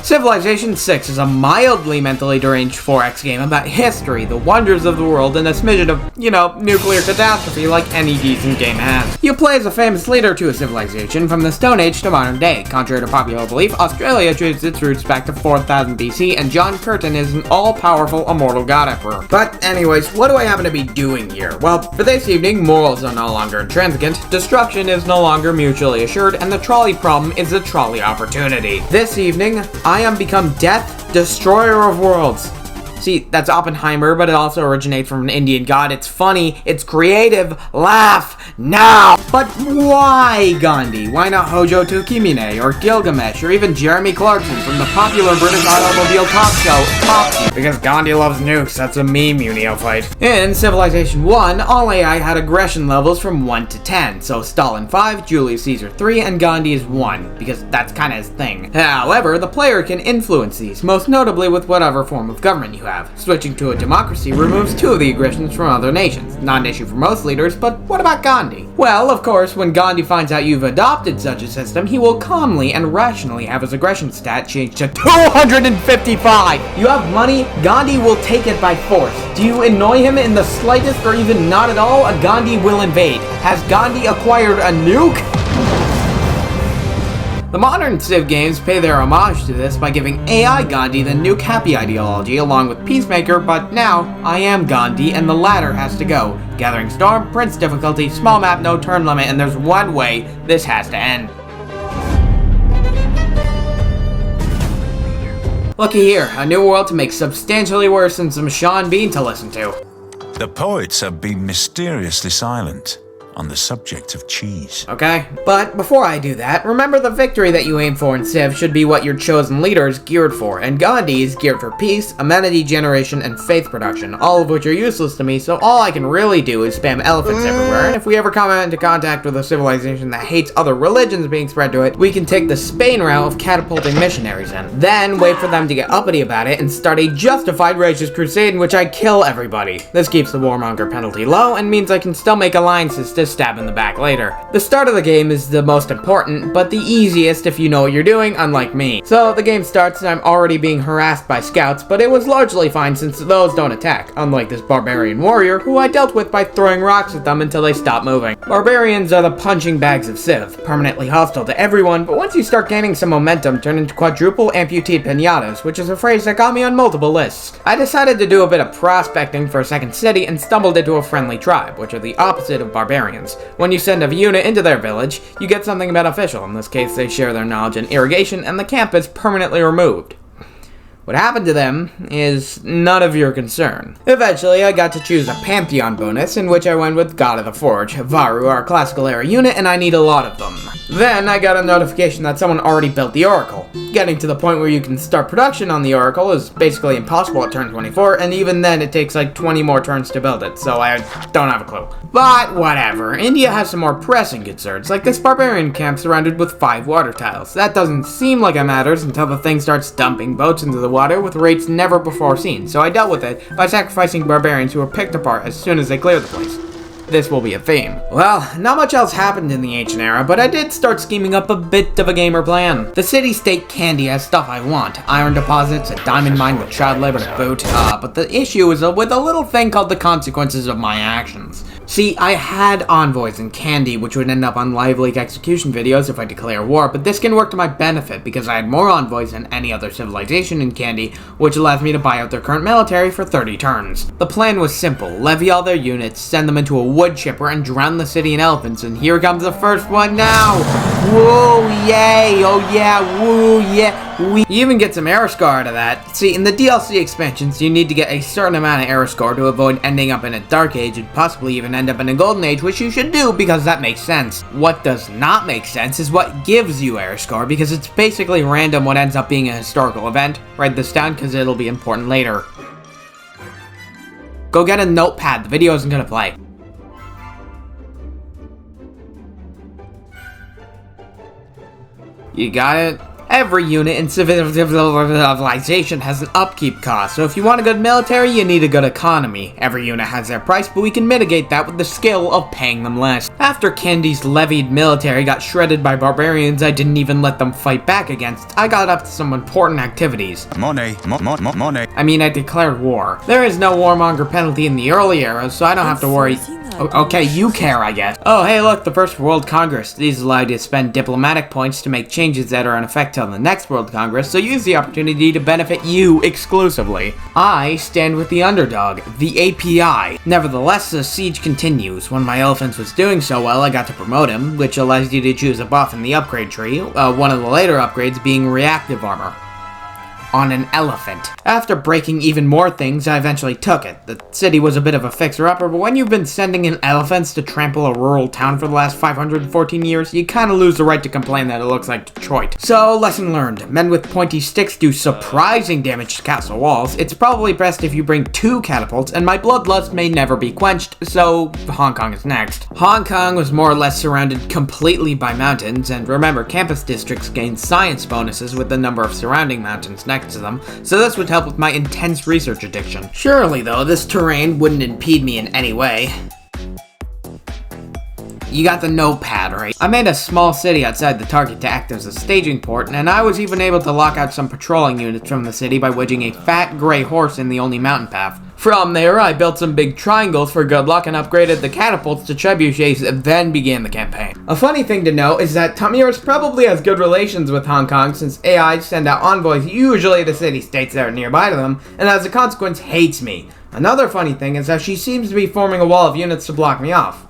Civilization 6 is a mildly mentally deranged 4X game about history, the wonders of the world, and a smidgen of, nuclear catastrophe like any decent game has. You play as a famous leader to a civilization from the Stone Age to modern day. Contrary to popular belief, Australia traces its roots back to 4000 BC, and John Curtin is an all-powerful immortal god emperor. But anyways, what do I happen to be doing here? Well, for this evening, morals are no longer intransigent, destruction is no longer mutually assured, and the trolley problem is a trolley opportunity. This evening, I am become Death, Destroyer of Worlds. See, that's Oppenheimer, but it also originates from an Indian god. It's funny, it's creative, laugh now! But why Gandhi? Why not Hojo Tukimine, or Gilgamesh, or even Jeremy Clarkson from the popular British automobile talk show, Top? Because Gandhi loves nukes, that's a meme, you neophyte. In Civilization 1, all AI had aggression levels from 1 to 10, so Stalin 5, Julius Caesar 3, and Gandhi is 1, because that's kinda his thing. However, the player can influence these, most notably with whatever form of government you have. Switching to a democracy removes 2 of the aggressions from other nations. Not an issue for most leaders, but what about Gandhi? Well, of course, when Gandhi finds out you've adopted such a system, he will calmly and rationally have his aggression stat changed to 255! You have money, Gandhi will take it by force. Do you annoy him in the slightest or even not at all, a Gandhi will invade. Has Gandhi acquired a nuke? The modern Civ games pay their homage to this by giving AI Gandhi the nuke happy ideology along with Peacemaker, but now, I am Gandhi and the latter has to go. Gathering Storm, Prince difficulty, small map, no turn limit, and there's one way this has to end. Looky here, a new world to make substantially worse than some Sean Bean to listen to. The poets have been mysteriously silent on the subject of cheese. Okay, but before I do that, remember the victory that you aim for in Civ should be what your chosen leader is geared for, and Gandhi is geared for peace, amenity generation, and faith production, all of which are useless to me, so all I can really do is spam elephants everywhere, and if we ever come into contact with a civilization that hates other religions being spread to it, we can take the Spain route of catapulting missionaries in. Then wait for them to get uppity about it and start a justified racist crusade in which I kill everybody. This keeps the warmonger penalty low and means I can still make alliances to stab in the back later. The start of the game is the most important, but the easiest if you know what you're doing, unlike me. So the game starts and I'm already being harassed by scouts, but it was largely fine since those don't attack, unlike this barbarian warrior who I dealt with by throwing rocks at them until they stopped moving. Barbarians are the punching bags of Civ, permanently hostile to everyone, but once you start gaining some momentum, turn into quadruple amputee pinatas, which is a phrase that got me on multiple lists. I decided to do a bit of prospecting for a second city and stumbled into a friendly tribe, which are the opposite of barbarians. When you send a unit into their village, you get something beneficial. In this case, they share their knowledge in irrigation, and the camp is permanently removed. What happened to them is none of your concern. Eventually, I got to choose a Pantheon bonus, in which I went with God of the Forge, Varu, our classical era unit, and I need a lot of them. Then, I got a notification that someone already built the Oracle. Getting to the point where you can start production on the Oracle is basically impossible at turn 24, and even then it takes like 20 more turns to build it, so I don't have a clue. But whatever, India has some more pressing concerns, like this barbarian camp surrounded with 5 water tiles. That doesn't seem like it matters until the thing starts dumping boats into the water with rates never before seen, so I dealt with it by sacrificing barbarians who were picked apart as soon as they cleared the place. This will be a theme. Well, not much else happened in the ancient era, but I did start scheming up a bit of a gamer plan. The city-state candy has stuff I want. Iron deposits, a diamond mine with child labor to boot, but the issue is with a little thing called the consequences of my actions. See, I had envoys and candy, which would end up on live leak execution videos if I declare war, but this can work to my benefit because I had more envoys than any other civilization in candy, which allows me to buy out their current military for 30 turns. The plan was simple: levy all their units, send them into a wood chipper, and drown the city in elephants, and here comes the first one now! Woo, yay, oh yeah, woo, yeah. We even get some Aeroscar out of that. See, in the DLC expansions, you need to get a certain amount of Aeroscar to avoid ending up in a Dark Age and possibly even end up in a Golden Age, which you should do because that makes sense. What does not make sense is what gives you Aeroscar, because it's basically random what ends up being a historical event. Write this down because it'll be important later. Go get a notepad, the video isn't gonna play. You got it? Every unit in civilization has an upkeep cost, so if you want a good military, you need a good economy. Every unit has their price, but we can mitigate that with the skill of paying them less. After Candy's levied military got shredded by barbarians I didn't even let them fight back against, I got up to some important activities. Money. I mean, I declared war. There is no warmonger penalty in the early eras, so I don't have to worry. Okay, you care, I guess. Oh, hey, look, the first World Congress. These allow you to spend diplomatic points to make changes that are in effect till the next World Congress, so use the opportunity to benefit you exclusively. I stand with the underdog, the API. Nevertheless, the siege continues. When my elephant was doing so well, I got to promote him, which allows you to choose a buff in the upgrade tree, one of the later upgrades being reactive armor. On an elephant. After breaking even more things, I eventually took it. The city was a bit of a fixer-upper, but when you've been sending in elephants to trample a rural town for the last 514 years, you kinda lose the right to complain that it looks like Detroit. So, lesson learned. Men with pointy sticks do surprising damage to castle walls. It's probably best if you bring 2 catapults, and my bloodlust may never be quenched, so Hong Kong is next. Hong Kong was more or less surrounded completely by mountains, and remember, campus districts gain science bonuses with the number of surrounding mountains next to them, so this would help with my intense research addiction. Surely, though, this terrain wouldn't impede me in any way. You got the notepad, right? I made a small city outside the target to act as a staging port, and I was even able to lock out some patrolling units from the city by wedging a fat gray horse in the only mountain path. From there, I built some big triangles for good luck and upgraded the catapults to trebuchets, then began the campaign. A funny thing to note is that Tamirus probably has good relations with Hong Kong since AI send out envoys usually to city-states that are nearby to them, and as a consequence hates me. Another funny thing is that she seems to be forming a wall of units to block me off.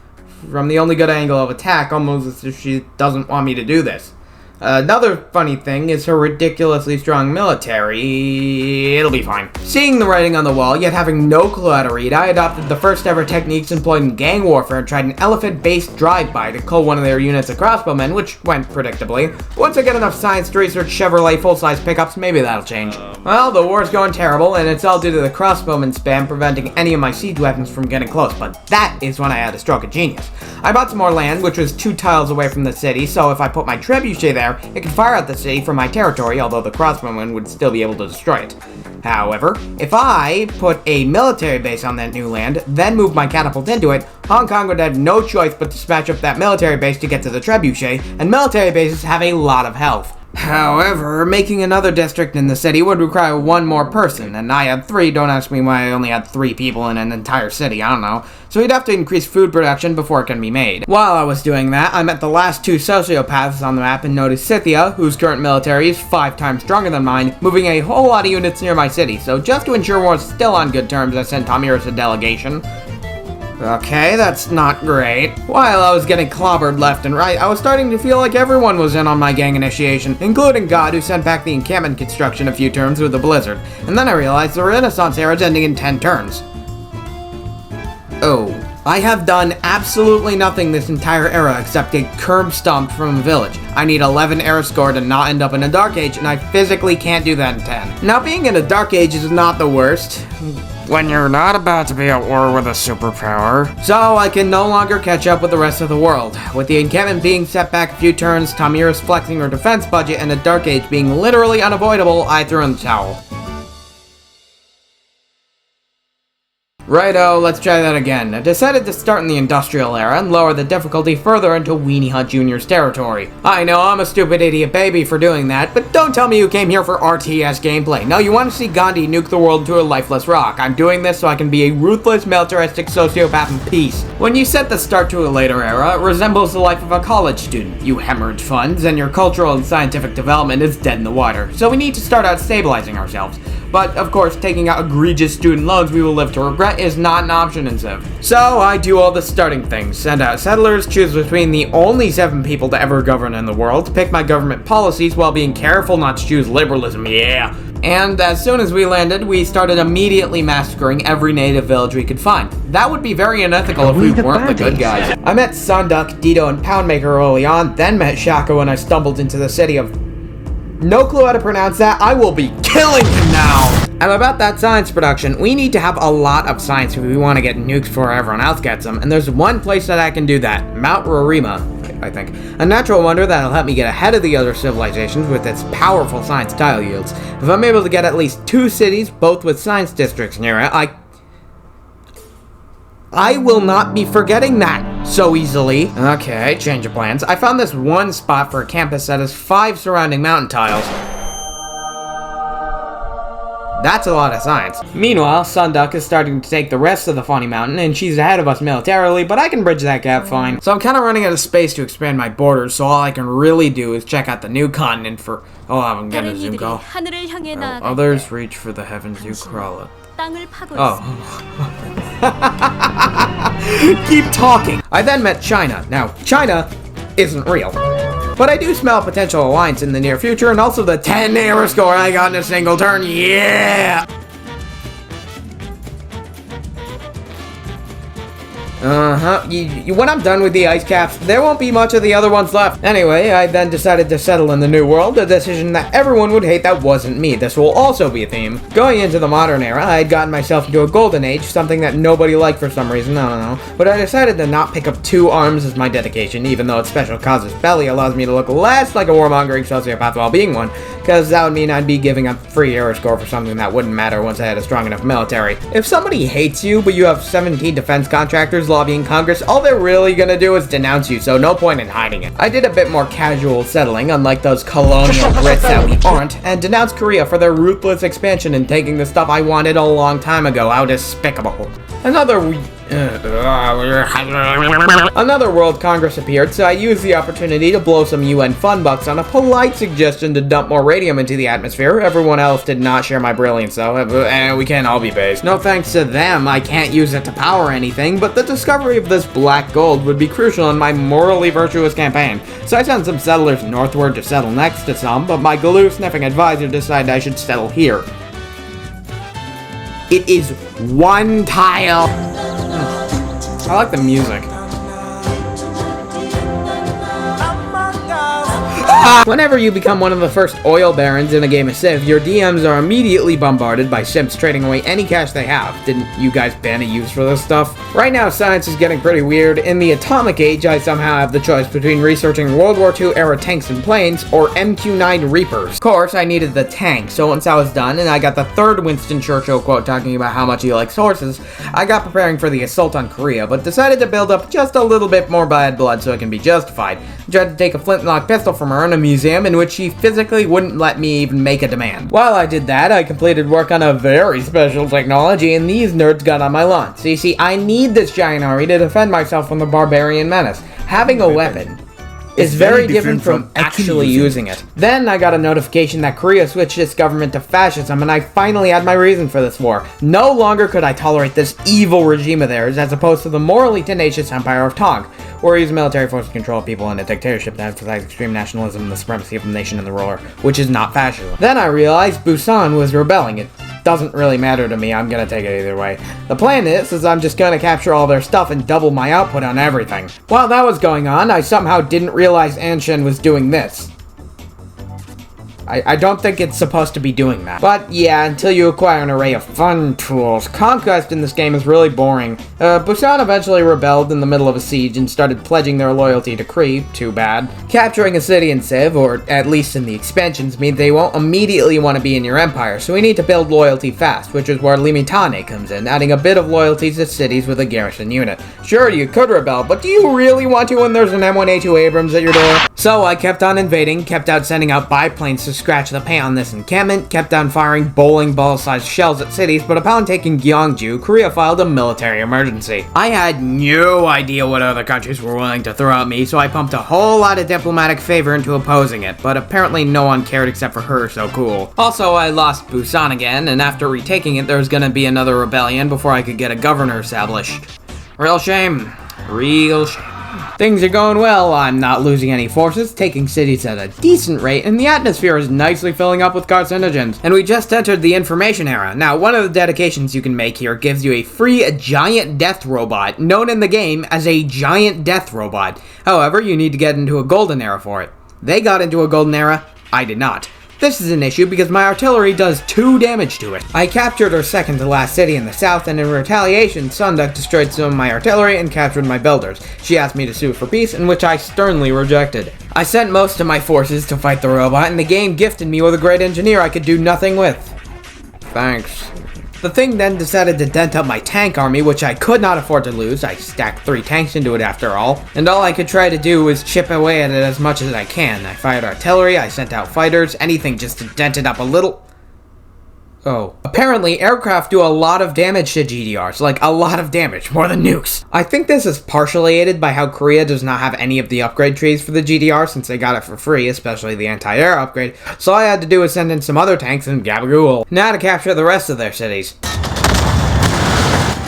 From the only good angle of attack, almost as if she doesn't want me to do this. Another funny thing is her ridiculously strong military. It'll be fine. Seeing the writing on the wall, yet having no clue how to read, I adopted the first ever techniques employed in gang warfare and tried an elephant-based drive-by to cull one of their units of crossbowmen, which went predictably. Once I get enough science to research Chevrolet full-size pickups, maybe that'll change. Well, the war's going terrible, and it's all due to the crossbowman spam preventing any of my siege weapons from getting close, but that is when I had a stroke of genius. I bought some more land, which was 2 tiles away from the city, so if I put my trebuchet there, it could fire at the city from my territory, although the crossbowmen would still be able to destroy it. However, if I put a military base on that new land, then move my catapult into it, Hong Kong would have no choice but to smash up that military base to get to the trebuchet, and military bases have a lot of health. However, making another district in the city would require 1 more person, and I had 3. Don't ask me why I only had 3 people in an entire city, I don't know. So we'd have to increase food production before it can be made. While I was doing that, I met the last 2 sociopaths on the map and noticed Scythia, whose current military is 5 times stronger than mine, moving a whole lot of units near my city. So just to ensure we're still on good terms, I sent Tamirus a delegation. Okay, that's not great. While I was getting clobbered left and right, I was starting to feel like everyone was in on my gang initiation, including God, who sent back the encampment construction a few turns with a blizzard. And then I realized the Renaissance era is ending in 10 turns. Oh, I have done absolutely nothing this entire era except get curb stomped from a village. I need 11 era score to not end up in a Dark Age, and I physically can't do that in 10. Now, being in a Dark Age is not the worst, when you're not about to be at war with a superpower. So I can no longer catch up with the rest of the world. With the encampment being set back a few turns, Tamirus flexing her defense budget, and a Dark Age being literally unavoidable, I threw in the towel. Righto, let's try that again. I decided to start in the Industrial Era and lower the difficulty further into Weenie Hunt Jr.'s territory. I know I'm a stupid idiot baby for doing that, but don't tell me you came here for RTS gameplay. No, you want to see Gandhi nuke the world to a lifeless rock. I'm doing this so I can be a ruthless, militaristic sociopath in peace. When you set the start to a later era, it resembles the life of a college student. You hemorrhage funds, and your cultural and scientific development is dead in the water. So we need to start out stabilizing ourselves. But, of course, taking out egregious student loans we will live to regret is not an option in Civ. So, I do all the starting things. Send out settlers, choose between the only 7 people to ever govern in the world, pick my government policies while being careful not to choose liberalism, yeah. And as soon as we landed, we started immediately massacring every native village we could find. That would be very unethical if we weren't the good guys. I met Sunduck, Dido, and Poundmaker early on, then met Shaka when I stumbled into the city of... No clue how to pronounce that. I will be killing him now! And about that science production, we need to have a lot of science if we want to get nukes before everyone else gets them, and there's one place that I can do that, Mount Rarima. I think. A natural wonder that'll help me get ahead of the other civilizations with its powerful science tile yields. If I'm able to get at least 2 cities, both with science districts near it, I will not be forgetting that so easily. Okay, change of plans. I found this one spot for a campus that has 5 surrounding mountain tiles. That's a lot of science. Meanwhile, Sunduck is starting to take the rest of the Funny Mountain, and she's ahead of us militarily, but I can bridge that gap fine. So I'm kind of running out of space to expand my borders, so all I can really do is check out the new continent for... Oh, I'm getting a zoom call. Others reach for the heavens, you crawl up. Oh. Keep talking. I then met China. Now, China isn't real. But I do smell a potential alliance in the near future, and also the 10 error score I got in a single turn, yeah! When I'm done with the ice caps, there won't be much of the other ones left. Anyway, I then decided to settle in the New World, a decision that everyone would hate that wasn't me. This will also be a theme. Going into the modern era, I had gotten myself into a golden age, something that nobody liked for some reason, I don't know. But I decided to not pick up 2 arms as my dedication, even though its special causes belly allows me to look less like a warmongering sociopath while being one, because that would mean I'd be giving up free error score for something that wouldn't matter once I had a strong enough military. If somebody hates you, but you have 17 defense contractors lobbying Congress, all they're really gonna do is denounce you, so no point in hiding it. I did a bit more casual settling, unlike those colonial Brits that we aren't, and denounced Korea for their ruthless expansion and taking the stuff I wanted a long time ago. How despicable. Another World Congress appeared, so I used the opportunity to blow some UN fun bucks on a polite suggestion to dump more radium into the atmosphere. Everyone else did not share my brilliance, though, and we can't all be based. No thanks to them, I can't use it to power anything, but the discovery of this black gold would be crucial in my morally virtuous campaign. So I sent some settlers northward to settle next to some, but my glue-sniffing advisor decided I should settle here. It is 1 tile. I like the music. Whenever you become one of the first oil barons in a game of Civ, your DMs are immediately bombarded by simps trading away any cash they have. Didn't you guys ban a use for this stuff? Right now, science is getting pretty weird. In the Atomic Age, I somehow have the choice between researching World War II era tanks and planes, or MQ-9 Reapers. Of course, I needed the tank, so once I was done, and I got the 3rd Winston Churchill quote talking about how much he likes horses, I got preparing for the assault on Korea, but decided to build up just a little bit more bad blood so it can be justified. I tried to take a flintlock pistol from her in a museum in which she physically wouldn't let me even make a demand. While I did that, I completed work on a very special technology, and these nerds got on my lawn. So you see, I need this giant army to defend myself from the barbarian menace. Having a weapon is very different from actually using it. Then I got a notification that Korea switched its government to fascism, and I finally had my reason for this war. No longer could I tolerate this evil regime of theirs, as opposed to the morally tenacious empire of Tanc, where use military force to control people in a dictatorship that emphasizes extreme nationalism and the supremacy of the nation and the ruler, which is not fascism. Then I realized Bosun was rebelling. It doesn't really matter to me, I'm gonna take it either way. The plan is I'm just gonna capture all their stuff and double my output on everything. While that was going on, I somehow didn't realize Anshin was doing this. I don't think it's supposed to be doing that. But yeah, until you acquire an array of fun tools. Conquest in this game is really boring. Bosun eventually rebelled in the middle of a siege and started pledging their loyalty to Kree. Too bad. Capturing a city in Civ, or at least in the expansions, means they won't immediately want to be in your empire, so we need to build loyalty fast, which is where Limitane comes in, adding a bit of loyalty to cities with a garrison unit. Sure, you could rebel, but do you really want to when there's an M1A2 Abrams at your door? So I kept on invading, kept out sending out biplanes to scratch the paint on this encampment, kept on firing bowling ball-sized shells at cities, but upon taking Gyeongju, Korea filed a military emergency. I had no idea what other countries were willing to throw at me, so I pumped a whole lot of diplomatic favor into opposing it, but apparently no one cared except for her, so cool. Also, I lost Busan again, and after retaking it, there was gonna be another rebellion before I could get a governor established. Real shame. Real shame. Things are going well, I'm not losing any forces, taking cities at a decent rate, and the atmosphere is nicely filling up with carcinogens. And we just entered the information era. Now, one of the dedications you can make here gives you a free giant death robot, known in the game as a giant death robot. However, you need to get into a golden era for it. They got into a golden era, I did not. This is an issue because my artillery does 2 damage to it. I captured her second to last city in the south, and in retaliation, Sunduk destroyed some of my artillery and captured my builders. She asked me to sue for peace, in which I sternly rejected. I sent most of my forces to fight the robot, and the game gifted me with a great engineer I could do nothing with. Thanks. The thing then decided to dent up my tank army, which I could not afford to lose. I stacked 3 tanks into it after all, and all I could try to do was chip away at it as much as I can. I fired artillery, I sent out fighters, anything just to dent it up a little. Oh. Apparently, aircraft do a lot of damage to GDRs, like a lot of damage, more than nukes. I think this is partially aided by how Korea does not have any of the upgrade trees for the GDR since they got it for free, especially the anti-air upgrade, so all I had to do was send in some other tanks and gabagool. Now to capture the rest of their cities.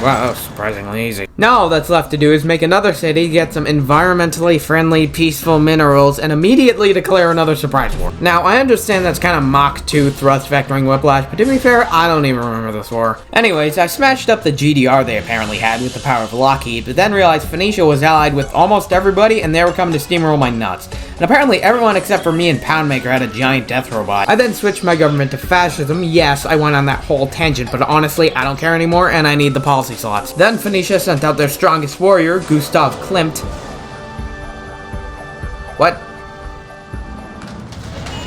Wow, that was surprisingly easy. Now all that's left to do is make another city, get some environmentally friendly, peaceful minerals, and immediately declare another surprise war. Now, I understand that's kind of Mach 2 thrust vectoring whiplash, but to be fair, I don't even remember this war. Anyways, I smashed up the GDR they apparently had with the power of Lockheed, but then realized Phoenicia was allied with almost everybody, and they were coming to steamroll my nuts. And apparently everyone except for me and Poundmaker had a giant death robot. I then switched my government to fascism. Yes, I went on that whole tangent, but honestly, I don't care anymore, and I need the policy slots. Then Phoenicia sent out their strongest warrior, Gustav Klimt. What?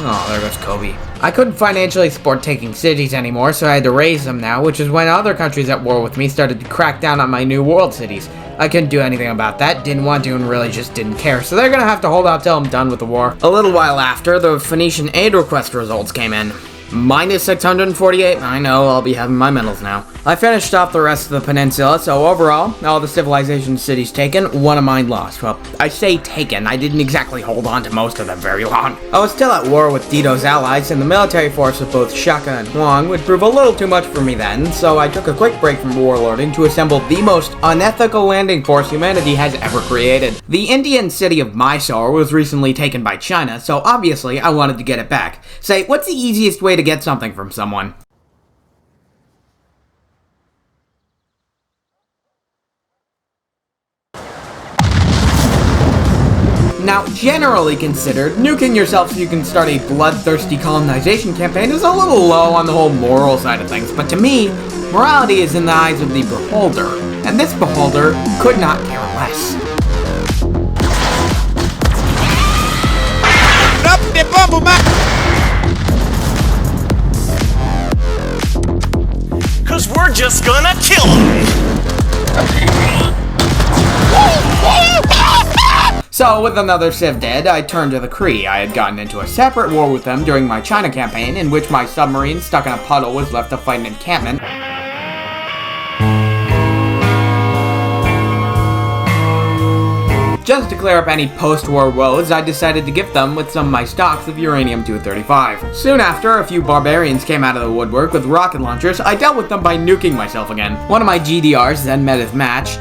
Oh, there goes Kobe. I couldn't financially support taking cities anymore, so I had to raise them now, which is when other countries at war with me started to crack down on my new world cities. I couldn't do anything about that, didn't want to, and really just didn't care, so they're gonna have to hold out till I'm done with the war. A little while after, the Phoenician aid request results came in. Minus 648, I know, I'll be having my medals now. I finished off the rest of the peninsula, so overall, all the civilization cities taken, one of mine lost. Well, I say taken, I didn't exactly hold on to most of them very long. I was still at war with Dito's allies, and the military force of both Shaka and Huang would prove a little too much for me then, so I took a quick break from warlording to assemble the most unethical landing force humanity has ever created. The Indian city of Mysore was recently taken by China, so obviously I wanted to get it back. Say, what's the easiest way to get something from someone? Now, generally considered, nuking yourself so you can start a bloodthirsty colonization campaign is a little low on the whole moral side of things, but to me, morality is in the eyes of the beholder, and this beholder could not care less. Cause we're just gonna kill him! So, with another Civ dead, I turned to the Kree. I had gotten into a separate war with them during my China campaign, in which my submarine stuck in a puddle was left to fight an encampment. Just to clear up any post-war woes, I decided to gift them with some of my stocks of uranium-235. Soon after, a few barbarians came out of the woodwork with rocket launchers. I dealt with them by nuking myself again. One of my GDRs then met his match.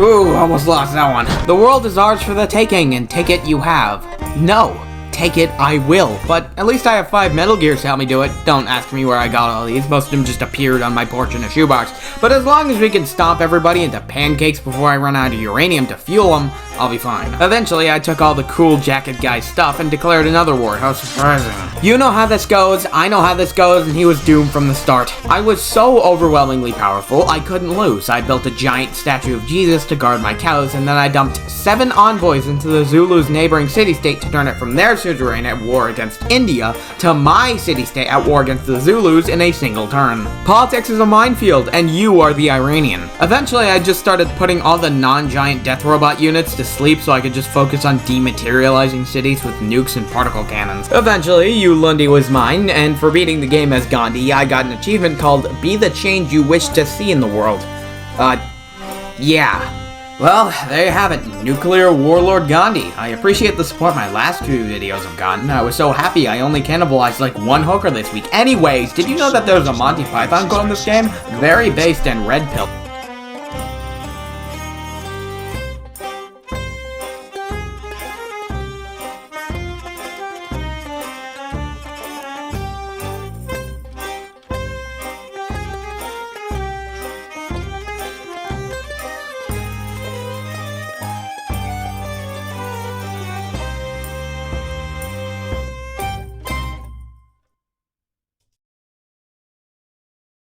Ooh, almost lost that one. The world is ours for the taking, and take it you have. No. Take it, I will. But at least I have 5 Metal Gears to help me do it. Don't ask me where I got all these. Most of them just appeared on my porch in a shoebox. But as long as we can stomp everybody into pancakes before I run out of uranium to fuel them, I'll be fine. Eventually, I took all the cool jacket guy's stuff and declared another war. How surprising. You know how this goes, I know how this goes, and he was doomed from the start. I was so overwhelmingly powerful, I couldn't lose. I built a giant statue of Jesus to guard my cows, and then I dumped 7 envoys into the Zulus' neighboring city-state to turn it from their suzerain at war against India to my city-state at war against the Zulus in a single turn. Politics is a minefield, and you are the Iranian. Eventually, I just started putting all the non-giant death robot units to sleep so I could just focus on dematerializing cities with nukes and particle cannons. Eventually, Ulundi was mine, and for beating the game as Gandhi, I got an achievement called Be the Change You Wish to See in the World. Yeah. Well, there you have it, Nuclear Warlord Gandhi. I appreciate the support my last 2 videos have gotten. I was so happy I only cannibalized like 1 hooker this week. Anyways, did you know that there's a Monty Python quote in this game? Very based in Red Pill.